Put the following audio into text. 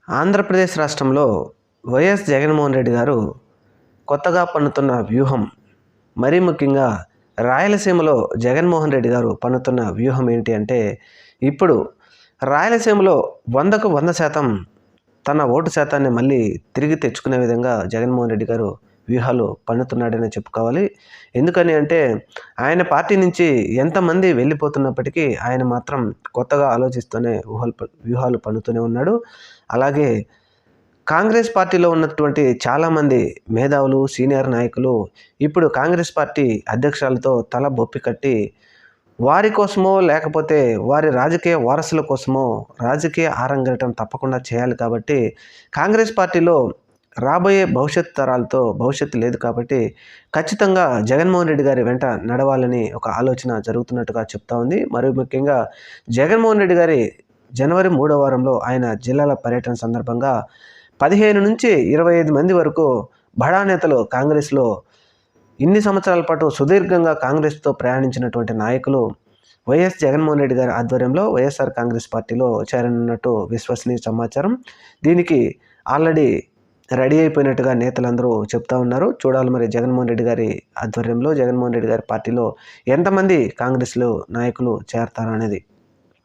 ఆంధ్రప్రదేశ్ రాష్ట్రంలో వైఎస్ జగన్మోహన్ రెడ్డి గారు కొత్తగా పన్నుతున్న వ్యూహం, మరీ ముఖ్యంగా రాయలసీమలో జగన్మోహన్ రెడ్డి గారు పన్నుతున్న వ్యూహం ఏంటి అంటే, ఇప్పుడు రాయలసీమలో 100కు 100% తన ఓటు శాతాన్ని మళ్ళీ తిరిగి తెచ్చుకునే విధంగా జగన్మోహన్ రెడ్డి గారు వ్యూహాలు పన్నుతున్నాడని చెప్పుకోవాలి. ఎందుకని అంటే, ఆయన పార్టీ నుంచి ఎంతమంది వెళ్ళిపోతున్నప్పటికీ ఆయన మాత్రం కొత్తగా ఆలోచిస్తూనే వ్యూహాలు పన్నుతూనే ఉన్నాడు. అలాగే కాంగ్రెస్ పార్టీలో ఉన్నటువంటి చాలామంది మేధావులు, సీనియర్ నాయకులు ఇప్పుడు కాంగ్రెస్ పార్టీ అధ్యక్షురాలతో తల బొప్పి కట్టి వారి కోసమో లేకపోతే వారి రాజకీయ వారసుల కోసమో రాజకీయ ఆరంగేటం తప్పకుండా చేయాలి. కాబట్టి కాంగ్రెస్ పార్టీలో రాబోయే భవిష్యత్ తరాలతో భవిష్యత్తు లేదు కాబట్టి ఖచ్చితంగా జగన్మోహన్ రెడ్డి గారి వెంట నడవాలని ఒక ఆలోచన జరుగుతున్నట్టుగా చెప్తా ఉంది. మరి ముఖ్యంగా జగన్మోహన్ రెడ్డి గారి జనవరి 3వ వారంలో ఆయన జిల్లాల పర్యటన సందర్భంగా 15 నుంచి 25 మంది వరకు బడా నేతలు కాంగ్రెస్లో ఇన్ని సంవత్సరాల పాటు సుదీర్ఘంగా కాంగ్రెస్తో ప్రయాణించినటువంటి నాయకులు వైఎస్ జగన్మోహన్ రెడ్డి గారి ఆధ్వర్యంలో వైఎస్ఆర్ కాంగ్రెస్ పార్టీలో చేరనున్నట్టు విశ్వసనీయ సమాచారం. దీనికి ఆల్రెడీ రెడీ అయిపోయినట్టుగా నేతలందరూ చెప్తా ఉన్నారు. చూడాలి మరి జగన్మోహన్ రెడ్డి గారి ఆధ్వర్యంలో, జగన్మోహన్ రెడ్డి గారి పార్టీలో ఎంతమంది కాంగ్రెస్లో నాయకులు చేరతారు అనేది.